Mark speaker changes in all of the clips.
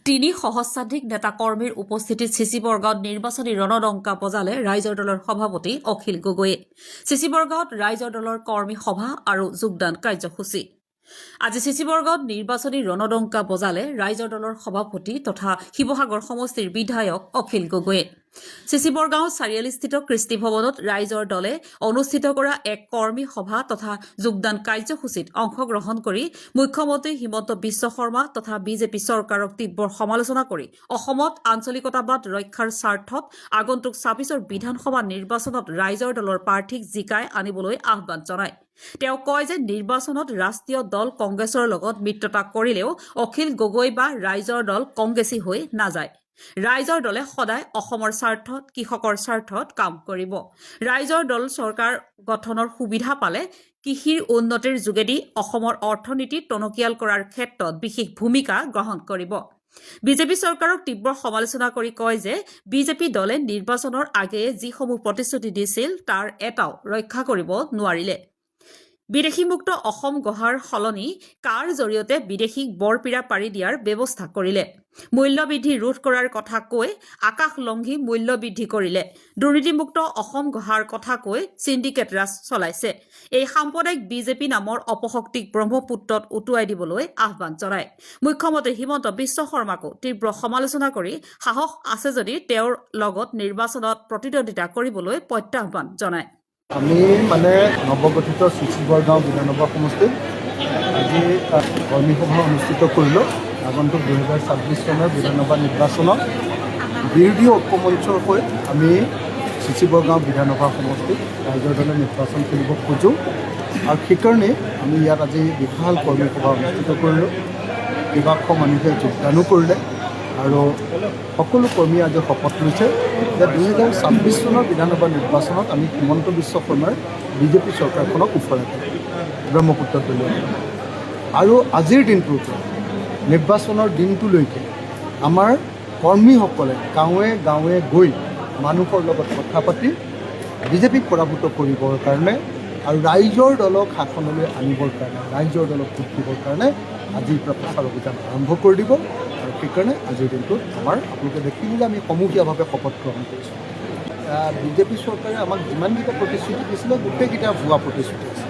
Speaker 1: তিনি সহস্ৰাধিক নেতা কৰ্মীৰ উপস্থিতিত চিচিবৰগাঁৱত নিৰ্বাচনী ৰণডংকা বজালে ৰাইজৰ দলৰ সভাপতি অখিল গগৈয়ে। চিচিবৰগাঁৱত ৰাইজৰ দলৰ কৰ্মী সভা আৰু যোগদান কাৰ্যসূচী। আজি চিচিবৰগাঁৱত নিৰ্বাচনী ৰণডংকা বজালে ৰাইজৰ দলৰ সভাপতি তথা শিৱসাগৰ সমষ্টিৰ বিধায়ক অখিল গগৈয়ে। চিচিবৰগাঁও চাৰিআলিস্থিত কৃষ্টি ভৱনত ৰাইজৰ দলে অনুষ্ঠিত কৰা এক কৰ্মী সভা তথা যোগদান কাৰ্যসূচীত অংশগ্ৰহণ কৰি মুখ্যমন্ত্ৰী হিমন্ত বিশ্ব শৰ্মা তথা বিজেপি চৰকাৰক তীব্ৰ সমালোচনা কৰি অসমত আঞ্চলিকতাবাদ ৰক্ষাৰ স্বাৰ্থত আগন্তুক ২৬ৰ বিধানসভা নিৰ্বাচনত ৰাইজৰ দলৰ প্ৰাৰ্থীক জিকাই আনিবলৈ আহ্বান জনায়। তেওঁ কয় যে নিৰ্বাচনত ৰাষ্ট্ৰীয় দল কংগ্ৰেছৰ লগত মিত্ৰতা কৰিলেও অখিল গগৈ বা ৰাইজৰ দল কংগ্ৰেছী হৈ নাযায়। ৰাইজৰ দলে সদায় অসমৰ স্বাৰ্থত কৃষকৰ স্বাৰ্থত কাম কৰিব। ৰাইজৰ দল চৰকাৰ গঠনৰ সুবিধা পালে কৃষিৰ উন্নতিৰ যোগেদি অসমৰ অৰ্থনীতি টনকিয়াল কৰাৰ ক্ষেত্ৰত বিশেষ ভূমিকা গ্ৰহণ কৰিব। বিজেপি চৰকাৰক তীব্ৰ সমালোচনা কৰি কয় যে বিজেপি দলে নিৰ্বাচনৰ আগেয়ে যিসমূহ প্ৰতিশ্ৰুতি দিছিল তাৰ এটাও ৰক্ষা কৰিব নোৱাৰিলে। বিদেশীমুক্ত অসম গঢ়াৰ সলনি কাৰ জৰিয়তে বিদেশীক বৰপীৰা পাৰি দিয়াৰ ব্যৱস্থা কৰিলে। মূল্যবৃদ্ধি ৰোধ কৰাৰ কথা কৈ আকাশ লংঘি মূল্যবৃদ্ধি কৰিলে। দুৰ্নীতিমুক্ত অসম গঢ়াৰ কথা কৈ চিণ্ডিকেট ৰাজ চলাইছে। এই সাম্প্ৰদায়িক বিজেপি নামৰ অপশক্তিক ব্ৰহ্মপুত্ৰত উটুৱাই দিবলৈ আহ্বান জনায়। মুখ্যমন্ত্ৰী হিমন্ত বিশ্ব শৰ্মাকো তীব্ৰ সমালোচনা কৰি সাহস আছে যদি তেওঁৰ লগত নিৰ্বাচনত প্ৰতিদ্বন্দ্বিতা কৰিবলৈ প্ৰত্যাহ্বান জনায়।
Speaker 2: আমি নৱগঠিত চিচিবৰগাঁও বিধানসভা সমষ্টিত আজি কৰ্মী সভা অনুষ্ঠিত কৰিলোঁ। আগন্তুক ২০২৬ চনৰ বিধানসভা নিৰ্বাচনত বিৰোধী ঐক্যমঞ্চৰ হৈ আমি চিচিবৰগাঁও বিধানসভা সমষ্টিত ৰাইজৰ দলে নিৰ্বাচন কৰিব খোজোঁ আৰু সেইকাৰণে আমি ইয়াত আজি বিশাল কৰ্মী সভা অনুষ্ঠিত কৰিলোঁ। কেইবাশ মানুহে যোগদানো কৰিলে আৰু সকলো কৰ্মীয়ে আজি শপত লৈছে যে ২০২৬ চনৰ বিধানসভা নিৰ্বাচনত আমি হিমন্ত বিশ্ব শৰ্মাৰ বিজেপি চৰকাৰখনক উফৰাই দিম ব্ৰহ্মপুত্ৰত দলীয়। আৰু আজিৰ দিনটোৰ নিৰ্বাচনৰ দিনটোলৈকে আমাৰ কৰ্মীসকলে গাঁৱে গাঁৱে গৈ মানুহৰ লগত কথা পাতি বিজেপিক পৰাভূত কৰিবৰ কাৰণে আৰু ৰাইজৰ দলক শাসনলৈ আনিবৰ কাৰণে, ৰাইজৰ দলক ভোট দিবৰ কাৰণে আজিৰ পৰা প্ৰচাৰ অভিযান আৰম্ভ কৰি দিব। আৰু সেইকাৰণে আজিৰ দিনটোত আপোনালোকে দেখিলে যে আমি সমূহীয়াভাৱে শপত গ্ৰহণ কৰিছোঁ। বিজেপি চৰকাৰে আমাক যিমানকেইটা প্ৰতিশ্ৰুতি দিছিলে গোটেইকেইটা ভুৱা প্ৰতিশ্ৰুতি আছে।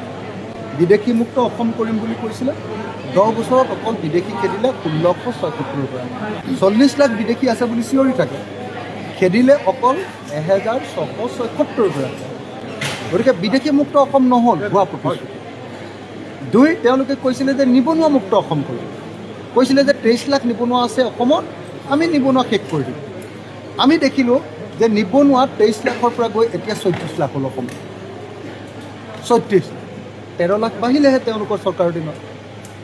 Speaker 2: বিদেশীমুক্ত অসম কৰিম বুলি কৈছিলে, 10 বছৰত অকল বিদেশী খেদিলে ১৬৭৬ পৰা। ৪০ লাখ বিদেশী আছে বুলি চিঞৰি থাকে, খেদিলে অকল ১৬৭৬ পৰা। গতিকে বিদেশীমুক্ত অসম নহ'ল, ভুৱা প্ৰতিশ্ৰুতি। ২, তেওঁলোকে কৈছিলে যে নিবনুৱামুক্ত অসম কৰিম। কৈছিলে যে 23 লাখ নিবনুৱা আছে অসমত, আমি নিবনুৱা শেষ কৰি দিম। আমি দেখিলোঁ যে নিবনুৱা 23 লাখৰ পৰা গৈ এতিয়া ৩৬ লাখ হ'ল অসমত। ৩৬, 13 লাখ বাঢ়িলেহে তেওঁলোকৰ চৰকাৰৰ দিনত।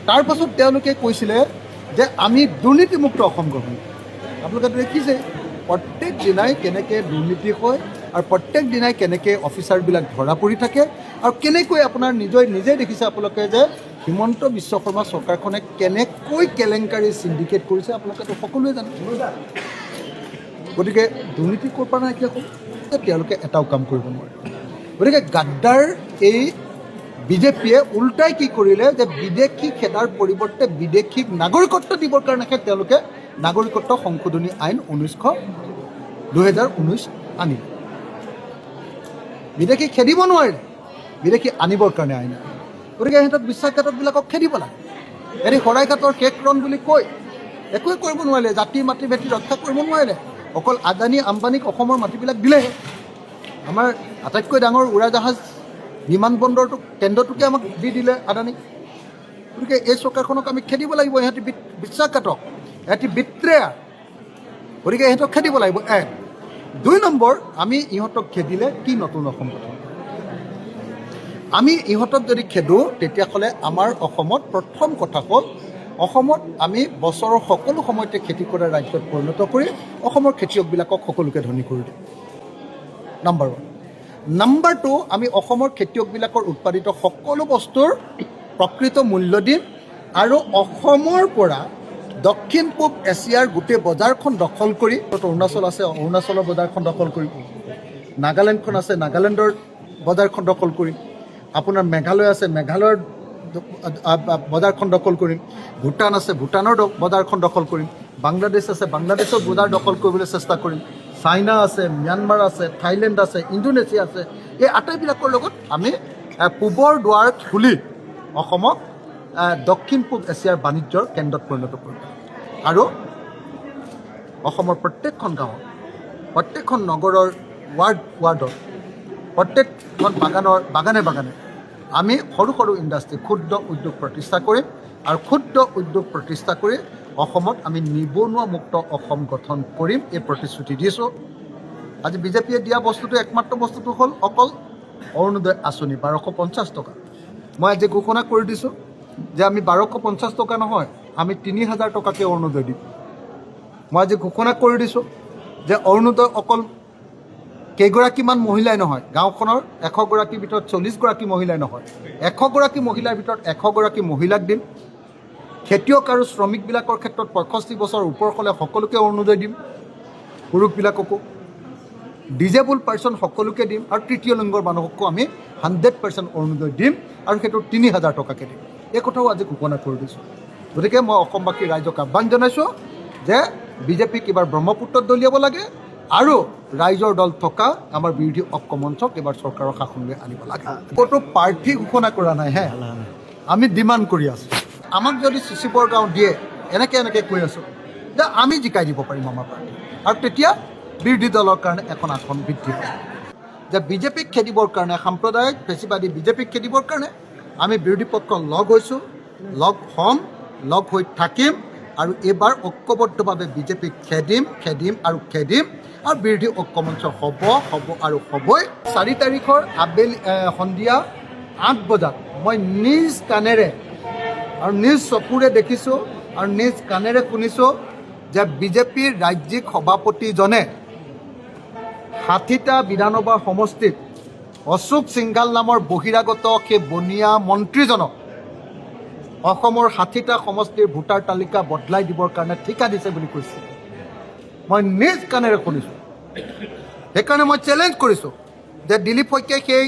Speaker 2: তাৰপাছত তেওঁলোকে কৈছিলে যে আমি দুৰ্নীতিমুক্ত অসম গঢ়িম। আপোনালোকে দেখিছে প্ৰত্যেক দিনাই কেনেকৈ দুৰ্নীতি হয় আৰু প্ৰত্যেক দিনাই কেনেকৈ অফিচাৰবিলাক ধৰা পৰি থাকে আৰু কেনেকৈ আপোনাৰ নিজেই দেখিছে আপোনালোকে যে হিমন্ত বিশ্ব শৰ্মা চৰকাৰখনে কেনেকৈ কেলেংকাৰী চিণ্ডিকেট কৰিছে আপোনালোকেতো সকলোৱে জানে। গতিকে দুৰ্নীতি ক'ৰ পৰা নাইকিয়া হ'ল, তেওঁলোকে এটাও কাম কৰিব নোৱাৰে। গতিকে গাদ্দাৰ এই বিজেপিয়ে উল্টাই কি কৰিলে যে বিদেশী খেদাৰ পৰিৱৰ্তে বিদেশীক নাগৰিকত্ব দিবৰ কাৰণেহে তেওঁলোকে নাগৰিকত্ব সংশোধনী আইন ২০১৯ আনিলে। বিদেশী খেদিব নোৱাৰিলে, বিদেশী আনিবৰ কাৰণে আইন আনিলে। গতিকে সিহঁতক বিশ্বাসঘাতকবিলাকক খেদিব লাগে। এনে শৰাইঘাটৰ শেষৰণ বুলি কৈ একোৱে কৰিব নোৱাৰিলে, জাতি মাটি ভেটি ৰক্ষা কৰিব নোৱাৰিলে। অকল আদানী আম্বানীক অসমৰ মাটিবিলাক দিলেহে। আমাৰ আটাইতকৈ ডাঙৰ উৰাজাহাজ বিমানবন্দৰটো কেন্দ্ৰটোকে আমাক দি দিলে আদানীক। গতিকে এই চৰকাৰখনক আমি খেদিব লাগিব। ইহঁতি বিশ্বাসঘাতক, ইহঁতি বিত্ৰেয়া। গতিকে ইহঁতক খেদিব লাগিব। ১, ২ নম্বৰ, আমি ইহঁতক খেদিলে কি নতুন অসম গঠন? আমি ইহঁতক যদি খেদোঁ তেতিয়াহ'লে আমাৰ অসমত প্ৰথম কথা হ'ল অসমত আমি বছৰৰ সকলো সময়তে খেতি কৰা ৰাজ্যত পৰিণত কৰি অসমৰ খেতিয়কবিলাকক সকলোকে ধনী কৰি দিম। নম্বৰ 1। নম্বৰ 2, আমি অসমৰ খেতিয়কবিলাকৰ উৎপাদিত সকলো বস্তুৰ প্ৰকৃত মূল্য দিম আৰু অসমৰ পৰা দক্ষিণ পূব এছিয়াৰ গোটেই বজাৰখন দখল কৰি, অৰুণাচল আছে অৰুণাচলৰ বজাৰখন দখল কৰিম, নাগালেণ্ডখন আছে নাগালেণ্ডৰ বজাৰখন দখল কৰিম, আপোনাৰ মেঘালয় আছে মেঘালয়ৰ বজাৰখন দখল কৰিম, ভূটান আছে ভূটানৰ বজাৰখন দখল কৰিম। বাংলাদেশ আছে, বাংলাদেশৰ বৰ্ডাৰ দখল কৰিবলৈ চেষ্টা কৰিম। চাইনা আছে, ম্যানমাৰ আছে, থাইলেণ্ড আছে, ইণ্ডোনেছিয়া আছে। এই আটাইবিলাকৰ লগত আমি পূবৰ দুৱাৰ খুলি অসমক দক্ষিণ পূব এছিয়াৰ বাণিজ্যৰ কেন্দ্ৰত পৰিণত কৰিম। আৰু অসমৰ প্ৰত্যেকখন গাঁৱত, প্ৰত্যেকখন নগৰৰ ৱাৰ্ডত, প্ৰত্যেকখন বাগানে আমি সৰু সৰু ইণ্ডাষ্ট্ৰী, ক্ষুদ্ৰ উদ্যোগ প্ৰতিষ্ঠা কৰিম। আৰু ক্ষুদ্ৰ উদ্যোগ প্ৰতিষ্ঠা কৰি অসমত আমি নিবনুৱা মুক্ত অসম গঠন কৰিম, এই প্ৰতিশ্ৰুতি দিছোঁ। আজি বিজেপিয়ে দিয়া বস্তুটো, একমাত্ৰ বস্তুটো হ'ল অকল অৰুণোদয় আঁচনি 1250 টকা। মই আজি ঘোষণা কৰি দিছোঁ যে আমি 1250 টকা নহয়, আমি 3000 টকাকৈ অৰুণোদয় দিম। মই আজি ঘোষণা কৰি দিছোঁ যে অৰুণোদয় অকল কেইগৰাকীমান মহিলাই নহয়, গাঁওখনৰ 100 গৰাকীৰ ভিতৰত 40 গৰাকী মহিলাই নহয়, 100 গৰাকী মহিলাৰ ভিতৰত 100 গৰাকী মহিলাক দিম। খেতিয়ক আৰু শ্ৰমিকবিলাকৰ ক্ষেত্ৰত 65 বছৰ ওপৰ হ'লে সকলোকে অৰুণোদয় দিম, পুৰুষবিলাককো। ডিজেবল পাৰ্চন সকলোকে দিম। আৰু তৃতীয় লিংগৰ মানুহকো আমি 100% অৰুণোদয় দিম, আৰু সেইটো 3000 টকাকৈ দিম। এই কথাও আজি ঘোষণা কৰি দিছোঁ। গতিকে মই অসমবাসী ৰাইজক আহ্বান জনাইছোঁ যে বিজেপিক এইবাৰ ব্ৰহ্মপুত্ৰত দলিয়াব লাগে, আৰু ৰাইজৰ দল থকা আমাৰ বিৰোধী ঐক্য মঞ্চক এইবাৰ চৰকাৰৰ শাসনলৈ আনিব লাগে। ক'তো প্ৰাৰ্থী ঘোষণা কৰা নাই হে, আমি ডিমাণ্ড কৰি আছোঁ। আমাক যদি চিচি বৰগাঁও দিয়ে, এনেকৈ কৈ আছোঁ যে আমি জিকাই দিব পাৰিম আমাৰ প্ৰাৰ্থী, আৰু তেতিয়া বিৰোধী দলৰ কাৰণে এখন আসন বৃদ্ধি পাব। যে বিজেপিক খেদিবৰ কাৰণে, সাম্প্ৰদায়িক ফেচিবাদী বিজেপিক খেদিবৰ কাৰণে আমি বিৰোধী পক্ষ লগ হৈছোঁ, লগ হ'ম, লগ হৈ থাকিম। আৰু এইবাৰ ঐক্যবদ্ধভাৱে বিজেপিক খেদিম আৰু বিৰোধী ঐক্য মঞ্চ হ'ব আৰু হ'বই। 4 তাৰিখৰ সন্ধিয়া 8 বজাত মই নিজ কাণেৰে আৰু নিজ চকুৰে দেখিছোঁ আৰু নিজ কাণেৰে শুনিছোঁ যে বিজেপিৰ ৰাজ্যিক সভাপতিজনে 60টা বিধানসভা সমষ্টিত অশোক সিংঘাল নামৰ বহিৰাগত সেই বনিয়া মন্ত্ৰীজনক অসমৰ 60টা সমষ্টিৰ ভোটাৰ তালিকা বদলাই দিবৰ কাৰণে ঠিকা দিছে বুলি কৈছে। মই নিজ কাণেৰে শুনিছোঁ। সেইকাৰণে মই চেলেঞ্জ কৰিছোঁ যে দিলীপ শইকীয়াই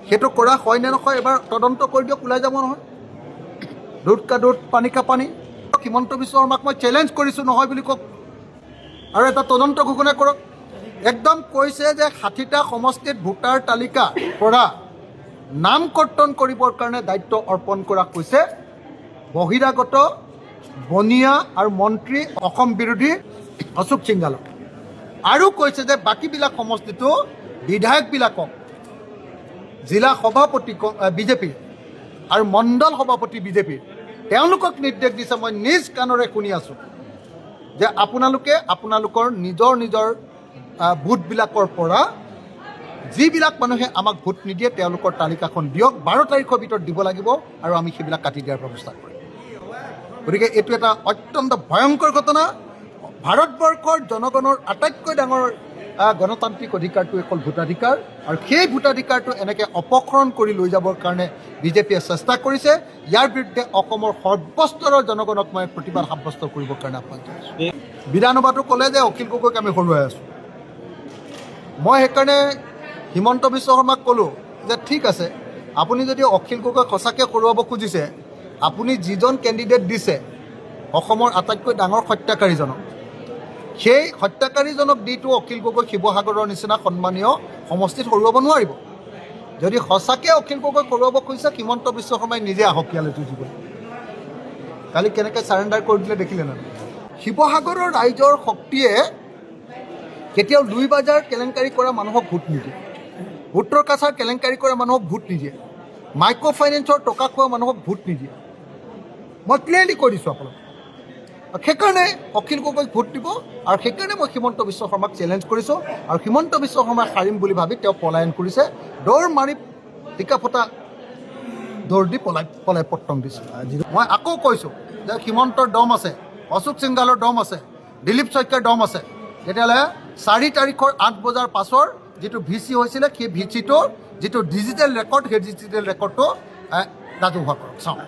Speaker 2: সেইটো কৰা হয় নে নহয়, এবাৰ তদন্ত কৰি দিয়ক, ওলাই যাব নহয়। দুধ কা দুধ, পানী কা পানী। হিমন্ত বিশ্ব শৰ্মাক মই চেলেঞ্জ কৰিছোঁ, নহয় বুলি কওক, আৰু এটা তদন্ত ঘোষণা কৰক। একদম কৈছে যে 60টা সমষ্টিত ভোটাৰ তালিকা পৰা নাম কৰ্তন কৰিবৰ কাৰণে দায়িত্ব অৰ্পণ কৰা হৈছে বহিৰাগত বনিয়া আৰু মন্ত্ৰী অসম বিৰোধী অশোক সিংঘালক। আৰু কৈছে যে বাকীবিলাক সমষ্টিটো বিধায়কবিলাকক জিলা সভাপতি বিজেপিৰ আৰু মণ্ডল সভাপতি বিজেপিৰ তেওঁলোকক নিৰ্দেশ দিছে। মই নিজ কাণৰে শুনি আছোঁ যে আপোনালোকৰ নিজৰ বুথবিলাকৰ পৰা যিবিলাক মানুহে আমাক ভোট নিদিয়ে তেওঁলোকৰ তালিকাখন দিয়ক, 12 তাৰিখৰ ভিতৰত দিব লাগিব, আৰু আমি সেইবিলাক কাটি দিয়াৰ ব্যৱস্থা কৰিম। গতিকে এইটো এটা অত্যন্ত ভয়ংকৰ ঘটনা। ভাৰতবৰ্ষৰ জনগণৰ আটাইতকৈ ডাঙৰ গণতান্ত্ৰিক অধিকাৰটো অকল ভোটাধিকাৰ, আৰু সেই ভোটাধিকাৰটো এনেকৈ অপহৰণ কৰি লৈ যাবৰ কাৰণে বিজেপিয়ে চেষ্টা কৰিছে। ইয়াৰ বিৰুদ্ধে অসমৰ সৰ্বস্তৰৰ জনগণক মই প্ৰতিবাদ সাব্যস্ত কৰিবৰ কাৰণে আহ্বান জনাইছোঁ। বিধানসভাটো ক'লে যে অখিল গগৈক আমি হৰুৱাই আছোঁ। মই সেইকাৰণে হিমন্ত বিশ্ব শৰ্মাক ক'লোঁ যে ঠিক আছে, আপুনি যদি অখিল গগৈক সঁচাকৈ হৰুৱাব খুজিছে, আপুনি যিজন কেণ্ডিডেট দিছে অসমৰ আটাইতকৈ ডাঙৰ হত্যাকাৰীজনক, সেই হত্যাকাৰীজনক দিটো অখিল গগৈ শিৱসাগৰৰ নিচিনা সন্মানীয় সমষ্টিত হৰুৱাব নোৱাৰিব। যদি সঁচাকৈ অখিল গগৈক হৰুৱাব খুজিছে, হিমন্ত বিশ্ব শৰ্মাই নিজে আহক ইয়ালৈ যুঁজিব। কালি কেনেকৈ চাৰেণ্ডাৰ কৰি দিলে দেখিলে না? শিৱসাগৰৰ ৰাইজৰ শক্তিয়ে কেতিয়াও লুই বাজাৰ কেলেংকাৰী কৰা মানুহক ভোট নিদিয়ে, ভোটৰ কাছাৰ কেলেংকাৰী কৰা মানুহক ভোট নিদিয়ে, মাইক্ৰ' ফাইনেন্সৰ টকা খোৱা মানুহক ভোট নিদিয়ে। মই ক্লিয়াৰলি কৈ দিছোঁ আপোনাক। সেইকাৰণে অখিল গগৈক ভোট দিব, আৰু সেইকাৰণে মই হিমন্ত বিশ্ব শৰ্মাক চেলেঞ্জ কৰিছোঁ। আৰু হিমন্ত বিশ্ব শৰ্মাক সাৰিম বুলি ভাবি তেওঁ পলায়ন কৰিছে, দৌৰ মাৰি টিকা ফটা দৌৰ দি পলাই পত্তং দিছে। মই আকৌ কৈছোঁ যে হিমন্তৰ দম আছে, অশোক সিংঘালৰ দম আছে, দিলীপ শইকীয়াৰ দম আছে, তেতিয়াহ'লে 4 তাৰিখৰ 8 বজাৰ পাছৰ যিটো VC হৈছিলে, সেই VCটোৰ যিটো ডিজিটেল ৰেকৰ্ড, সেই ডিজিটেল ৰেকৰ্ডটো ৰাজহুৱা কৰক, চাওঁ।